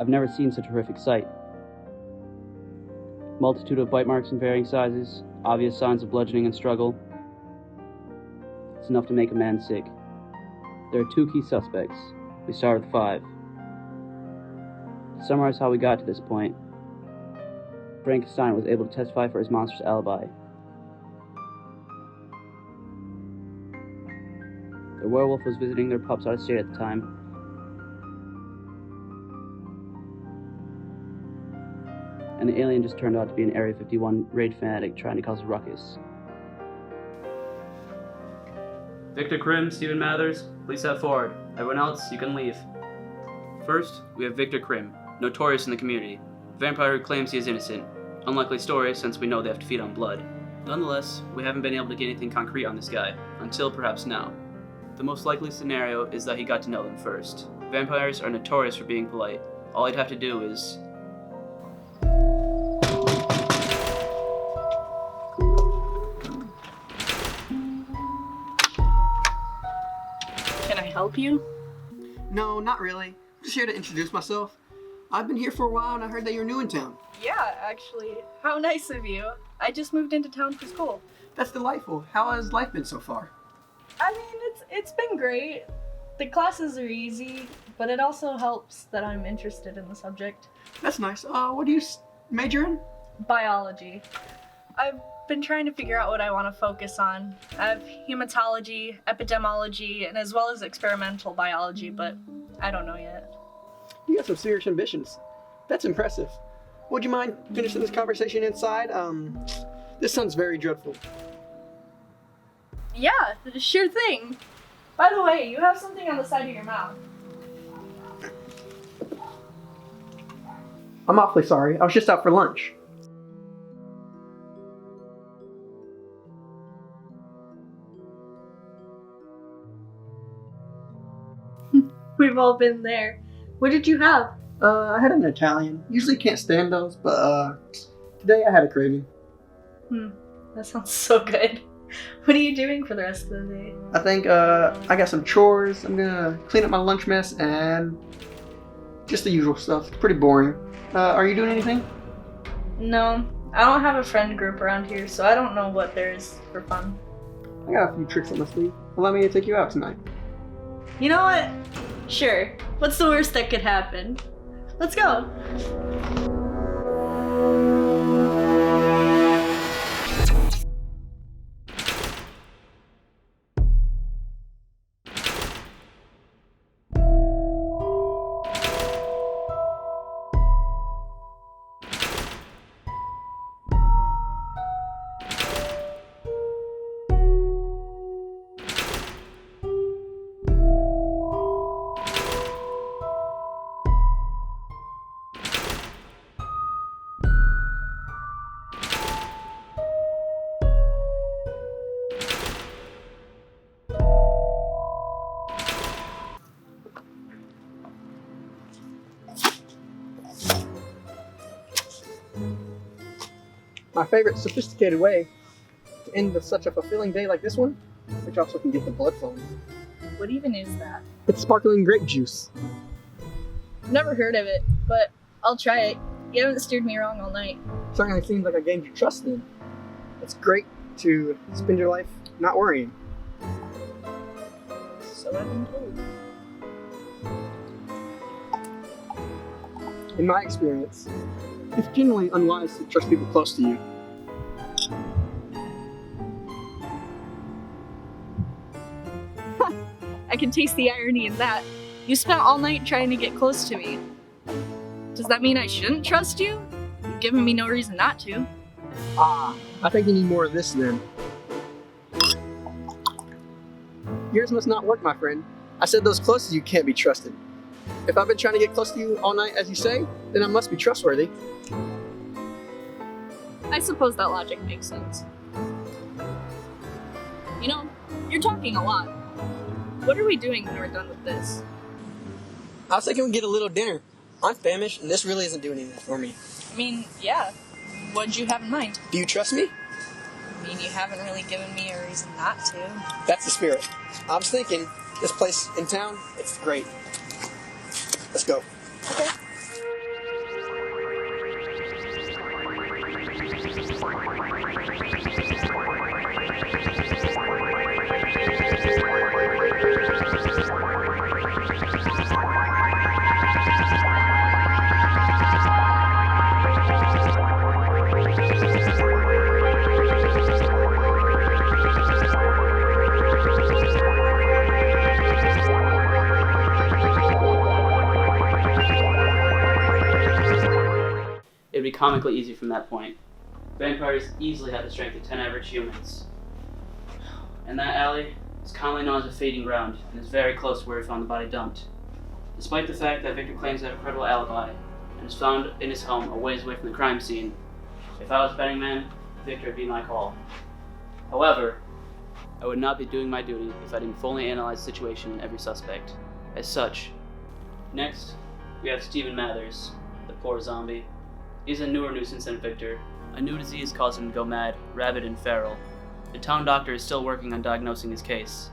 I've never seen such a horrific sight. Multitude of bite marks in varying sizes, obvious signs of bludgeoning and struggle. It's enough to make a man sick. There are 2 key suspects. We start with 5. To summarize how we got to this point, Frankenstein was able to testify for his monster's alibi. The werewolf was visiting their pups out of state at the time. And the alien just turned out to be an Area 51 raid fanatic trying to cause a ruckus. Victor Krim, Stephen Mathers, please step forward. Everyone else, you can leave. First, we have Victor Krim, notorious in the community. A vampire who claims he is innocent. Unlikely story since we know they have to feed on blood. Nonetheless, we haven't been able to get anything concrete on this guy, until perhaps now. The most likely scenario is that he got to know them first. Vampires are notorious for being polite. All he'd have to do is... Can I help you? No, not really. I'm just here to introduce myself. I've been here for a while and I heard that you're new in town. Yeah, actually. How nice of you. I just moved into town for school. That's delightful. How has life been so far? I mean, it's been great. The classes are easy, but it also helps that I'm interested in the subject. That's nice. What do you major in? Biology. I've been trying to figure out what I want to focus on. I have hematology, epidemiology, and as well as experimental biology, but I don't know yet. You got some serious ambitions. That's impressive. Would you mind finishing this conversation inside? This sounds very dreadful. Yeah, sure thing. By the way, you have something on the side of your mouth. I'm awfully sorry. I was just out for lunch. We've all been there. What did you have? I had an Italian. Usually can't stand those, but today I had a craving. That sounds so good. What are you doing for the rest of the day? I think I got some chores. I'm gonna clean up my lunch mess and just the usual stuff. Pretty boring. Are you doing anything? No, I don't have a friend group around here, so I don't know what there is for fun. I got a few tricks up my sleeve. Allow me to take you out tonight. You know what? Sure. What's the worst that could happen? Let's go. My favorite sophisticated way to end such a fulfilling day like this one, which also can get the blood flowing. What even is that? It's sparkling grape juice. Never heard of it, but I'll try it. You haven't steered me wrong all night. Certainly seems like I gained your trust then. It's great to spend your life not worrying. So I've been told. In my experience, it's generally unwise to trust people close to you. I can taste the irony in that. You spent all night trying to get close to me. Does that mean I shouldn't trust you? You've given me no reason not to. I think you need more of this then. Yours must not work, my friend. I said those closest to you can't be trusted. If I've been trying to get close to you all night, as you say, then I must be trustworthy. I suppose that logic makes sense. You know, you're talking a lot. What are we doing when we're done with this? I was thinking we'd get a little dinner. I'm famished, and this really isn't doing anything for me. I mean, yeah. What'd you have in mind? Do you trust me? I mean, you haven't really given me a reason not to. That's the spirit. I was thinking, this place in town, it's great. Let's go. Okay. It'd be comically easy from that point. Vampires easily have the strength of 10 average humans. And that alley is commonly known as a feeding ground and is very close to where we found the body dumped. Despite the fact that Victor claims to have a credible alibi and is found in his home a ways away from the crime scene, if I was a betting man, Victor would be my call. However, I would not be doing my duty if I didn't fully analyze the situation in every suspect. As such, next, we have Stephen Mathers, the poor zombie. He's a newer nuisance than Victor. A new disease caused him to go mad, rabid, and feral. The town doctor is still working on diagnosing his case.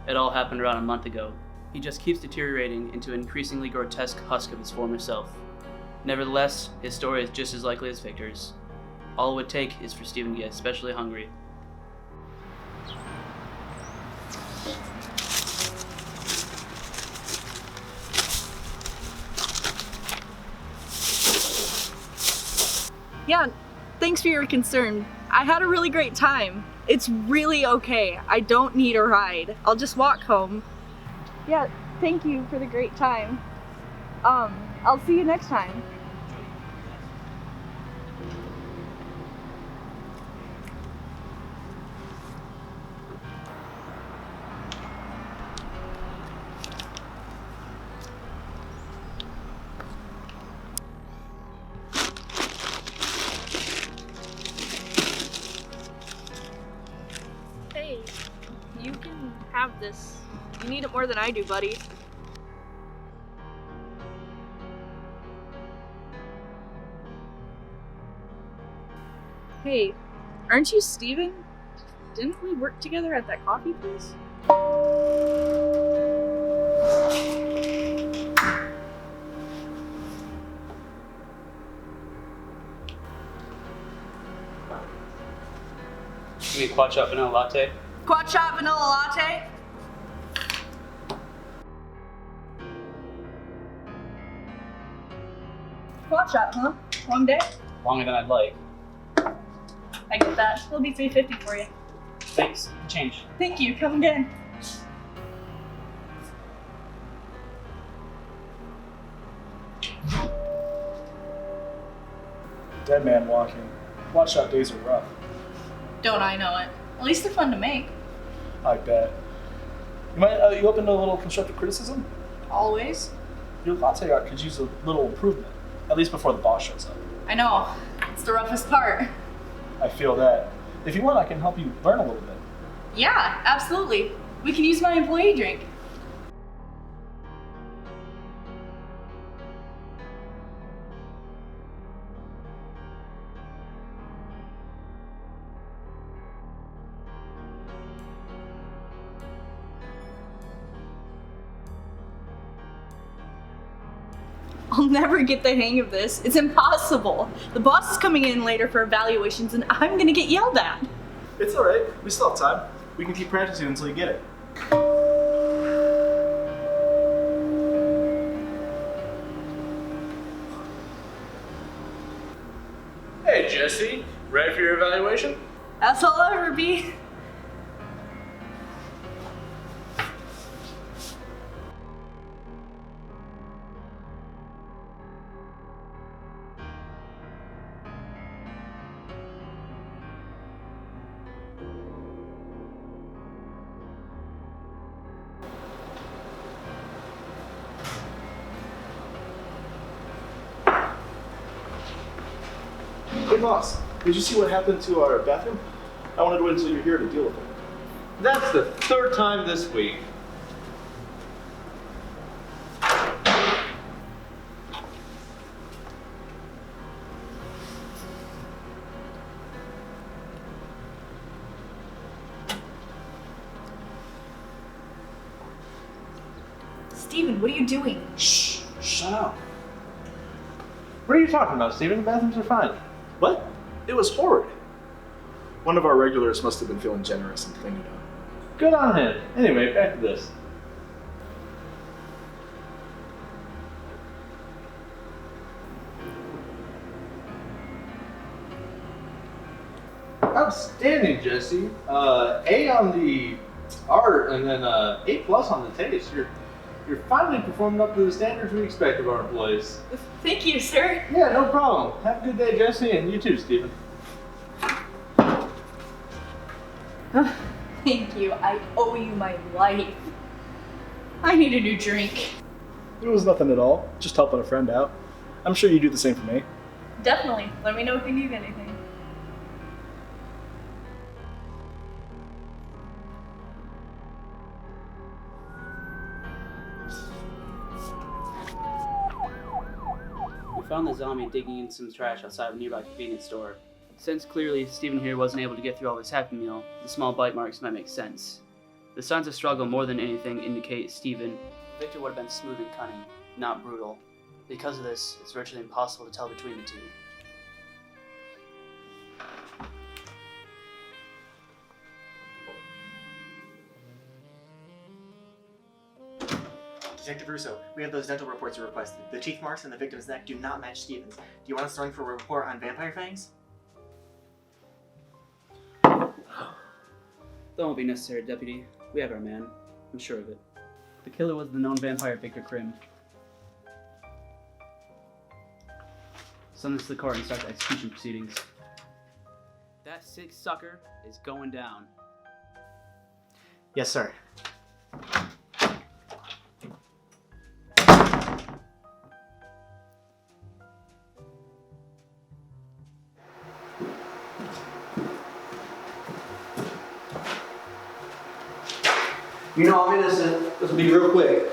It all happened around a month ago. He just keeps deteriorating into an increasingly grotesque husk of his former self. Nevertheless, his story is just as likely as Victor's. All it would take is for Stephen to get especially hungry. Yeah, thanks for your concern. I had a really great time. It's really okay. I don't need a ride. I'll just walk home. Yeah, thank you for the great time. I'll see you next time. Hey, you can have this. You need it more than I do, buddy. Hey, aren't you Steven? Didn't we work together at that coffee place? Give me a quad shot vanilla latte. Quad shot vanilla latte? Quad shot, huh? Long day? Longer than I'd like. I get that. It'll be $3.50 for you. Thanks. Change. Thank you. Come again. Dead man walking. Quad shot days are rough. Don't I know it? At least they're fun to make. I bet. You open to a little constructive criticism? Always. Your latte art could use a little improvement, at least before the boss shows up. I know. It's the roughest part. I feel that. If you want, I can help you learn a little bit. Yeah, absolutely. We can use my employee drink. I'll never get the hang of this. It's impossible. The boss is coming in later for evaluations and I'm gonna get yelled at. It's alright. We still have time. We can keep practicing until you get it. Hey Jesse, ready for your evaluation? That's all I'll ever be. Hey boss, did you see what happened to our bathroom? I wanted to wait until you're here to deal with it. That's the third time this week. Steven, what are you doing? Shh, shut up. What are you talking about, Steven? The bathrooms are fine. What? It was horrid. One of our regulars must have been feeling generous and cleaned it up. Good on him. Anyway, back to this. Outstanding, Jesse. A on the art, and then A+ on the taste. You're finally performing up to the standards we expect of our employees. Thank you, sir. Yeah, no problem. Have a good day, Jesse, and you too, Stephen. Thank you. I owe you my life. I need a new drink. It was nothing at all, just helping a friend out. I'm sure you do the same for me. Definitely. Let me know if you need anything. We found the zombie digging in some trash outside of a nearby convenience store. Since clearly Stephen here wasn't able to get through all his Happy Meal, the small bite marks might make sense. The signs of struggle more than anything indicate Stephen. Victor would have been smooth and cunning, not brutal. Because of this, it's virtually impossible to tell between the two. Detective Russo, we have those dental reports you requested. The teeth marks in the victim's neck do not match Stephen's. Do you want us to run for a report on vampire fangs? That won't be necessary, Deputy. We have our man. I'm sure of it. The killer was the known vampire Victor Krim. Send this to the court and start the execution proceedings. That sick sucker is going down. Yes, sir. You know I'm innocent. This will be real quick.